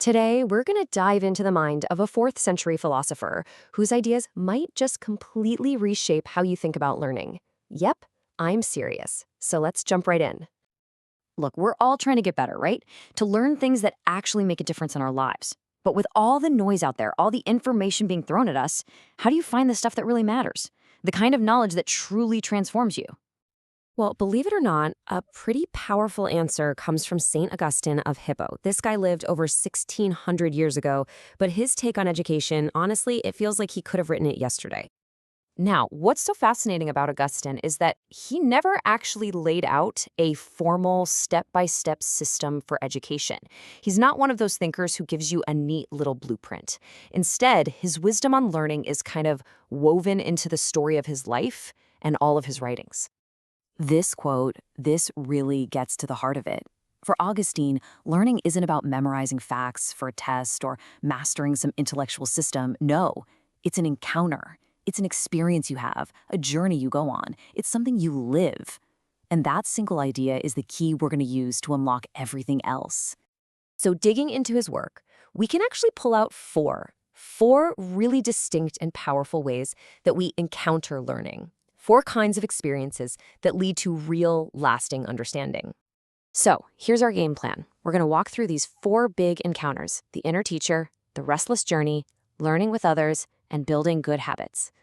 Today, we're going to dive into the mind of a 4th century philosopher whose ideas might just completely reshape how you think about learning. Yep, I'm serious. So let's jump right in. Look, we're all trying to get better, right? To learn things that actually make a difference in our lives. But with all the noise out there, all the information being thrown at us, how do you find the stuff that really matters? The kind of knowledge that truly transforms you? Well, believe it or not, a pretty powerful answer comes from Saint Augustine of Hippo. This guy lived over 1,600 years ago, but his take on education, honestly, it feels like he could have written it yesterday. Now, what's so fascinating about Augustine is that he never actually laid out a formal step-by-step system for education. He's not one of those thinkers who gives you a neat little blueprint. Instead, his wisdom on learning is kind of woven into the story of his life and all of his writings. This quote, this really gets to the heart of it. For Augustine, learning isn't about memorizing facts for a test or mastering some intellectual system. No, it's an encounter. It's an experience you have, a journey you go on. It's something you live. And that single idea is the key we're going to use to unlock everything else. So digging into his work, we can actually pull out four really distinct and powerful ways that we encounter learning. 4 kinds of experiences that lead to real, lasting understanding. So here's our game plan. We're going to walk through these 4 big encounters: the inner teacher, the restless journey, learning with others, and building good habits.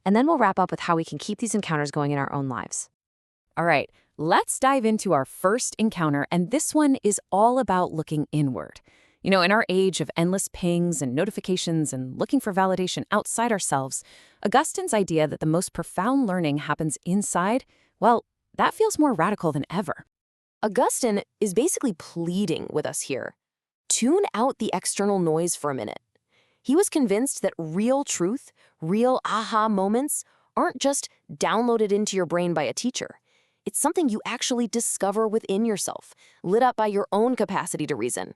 And then we'll wrap up with how we can keep these encounters going in our own lives. All right, let's dive into our first encounter, and this one is all about looking inward. You know, in our age of endless pings and notifications and looking for validation outside ourselves, Augustine's idea that the most profound learning happens inside, well, that feels more radical than ever. Augustine is basically pleading with us here. Tune out the external noise for a minute. He was convinced that real truth, real aha moments, aren't just downloaded into your brain by a teacher. It's something you actually discover within yourself, lit up by your own capacity to reason.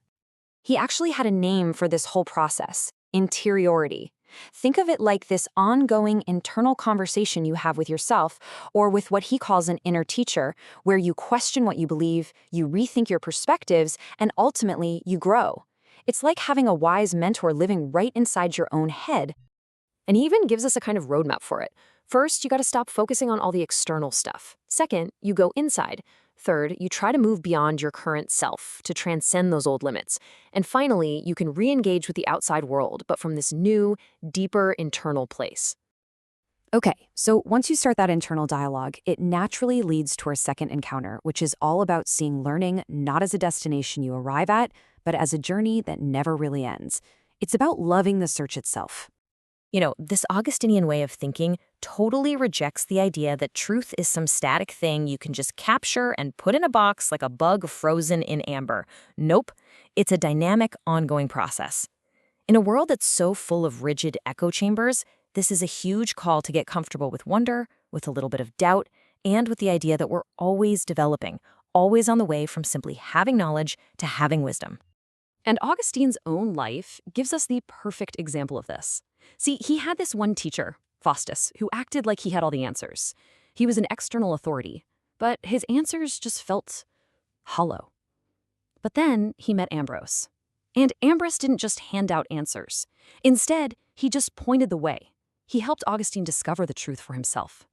He actually had a name for this whole process: interiority. Think of it like this ongoing internal conversation you have with yourself, or with what he calls an inner teacher, where you question what you believe, you rethink your perspectives, and ultimately you grow. It's like having a wise mentor living right inside your own head. And he even gives us a kind of roadmap for it. First, you got to stop focusing on all the external stuff. Second, you go inside. Third, you try to move beyond your current self to transcend those old limits. And finally, you can re-engage with the outside world, but from this new, deeper internal place. Okay, so once you start that internal dialogue, it naturally leads to our second encounter, which is all about seeing learning not as a destination you arrive at, but as a journey that never really ends. It's about loving the search itself. You know, this Augustinian way of thinking totally rejects the idea that truth is some static thing you can just capture and put in a box like a bug frozen in amber. Nope, it's a dynamic, ongoing process. In a world that's so full of rigid echo chambers, this is a huge call to get comfortable with wonder, with a little bit of doubt, and with the idea that we're always developing, always on the way from simply having knowledge to having wisdom. And Augustine's own life gives us the perfect example of this. See, he had this one teacher, Faustus, who acted like he had all the answers. He was an external authority, but his answers just felt hollow. But then he met Ambrose. And Ambrose didn't just hand out answers. Instead, he just pointed the way. He helped Augustine discover the truth for himself.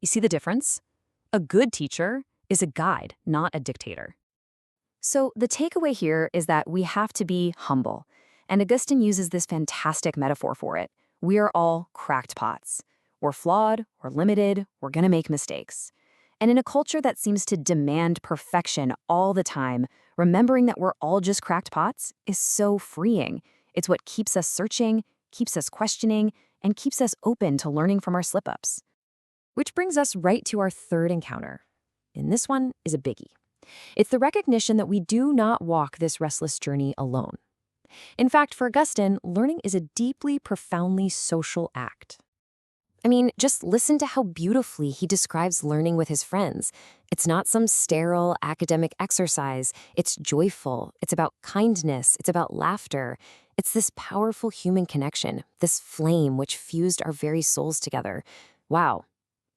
You see the difference? A good teacher is a guide, not a dictator. So the takeaway here is that we have to be humble. And Augustine uses this fantastic metaphor for it. We are all cracked pots. We're flawed, we're limited, we're gonna make mistakes. And in a culture that seems to demand perfection all the time, remembering that we're all just cracked pots is so freeing. It's what keeps us searching, keeps us questioning, and keeps us open to learning from our slip-ups. Which brings us right to our third encounter. And this one is a biggie. It's the recognition that we do not walk this restless journey alone. In fact, for Augustine, learning is a deeply, profoundly social act. I mean, just listen to how beautifully he describes learning with his friends. It's not some sterile academic exercise. It's joyful. It's about kindness. It's about laughter. It's this powerful human connection, this flame which fused our very souls together. Wow,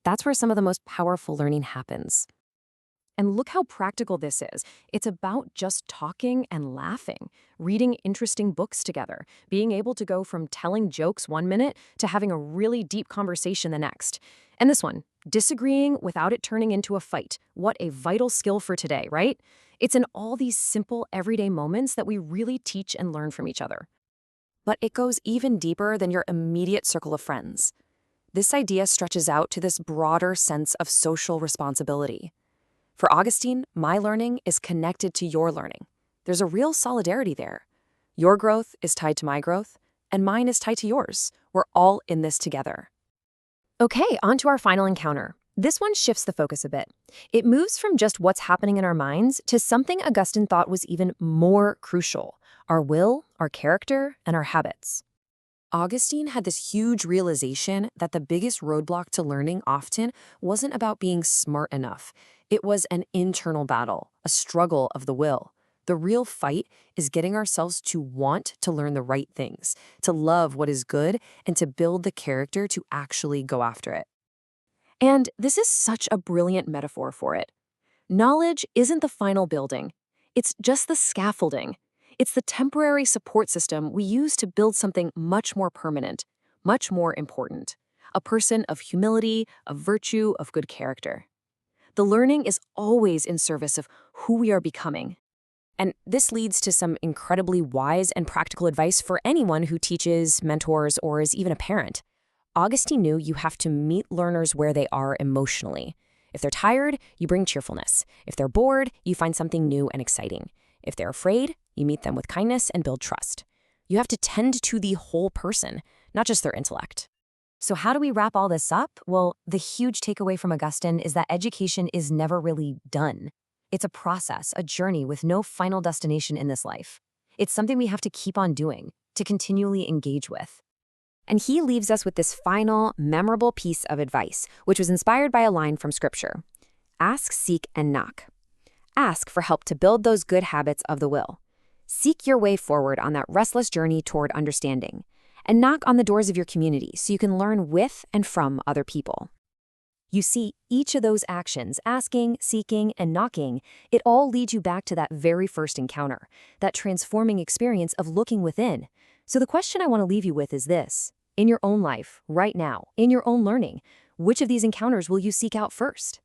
that's where some of the most powerful learning happens. And look how practical this is. It's about just talking and laughing, reading interesting books together, being able to go from telling jokes 1 minute to having a really deep conversation the next. And this one, disagreeing without it turning into a fight. What a vital skill for today, right? It's in all these simple, everyday moments that we really teach and learn from each other. But it goes even deeper than your immediate circle of friends. This idea stretches out to this broader sense of social responsibility. For Augustine, my learning is connected to your learning. There's a real solidarity there. Your growth is tied to my growth, and mine is tied to yours. We're all in this together. Okay, on to our final encounter. This one shifts the focus a bit. It moves from just what's happening in our minds to something Augustine thought was even more crucial: our will, our character, and our habits. Augustine had this huge realization that the biggest roadblock to learning often wasn't about being smart enough. It was an internal battle, a struggle of the will. The real fight is getting ourselves to want to learn the right things, to love what is good, and to build the character to actually go after it. And this is such a brilliant metaphor for it. Knowledge isn't the final building. It's just the scaffolding. It's the temporary support system we use to build something much more permanent, much more important. A person of humility, of virtue, of good character. The learning is always in service of who we are becoming. And this leads to some incredibly wise and practical advice for anyone who teaches, mentors, or is even a parent. Augustine knew you have to meet learners where they are emotionally. If they're tired, you bring cheerfulness. If they're bored, you find something new and exciting. If they're afraid, you meet them with kindness and build trust. You have to tend to the whole person, not just their intellect. So how do we wrap all this up? Well, the huge takeaway from Augustine is that education is never really done. It's a process, a journey with no final destination in this life. It's something we have to keep on doing, to continually engage with. And he leaves us with this final, memorable piece of advice, which was inspired by a line from Scripture. Ask, seek, and knock. Ask for help to build those good habits of the will. Seek your way forward on that restless journey toward understanding. And knock on the doors of your community so you can learn with and from other people. You see, each of those actions, asking, seeking, and knocking, it all leads you back to that very first encounter, that transforming experience of looking within. So the question I want to leave you with is this. In your own life, right now, in your own learning, which of these encounters will you seek out first?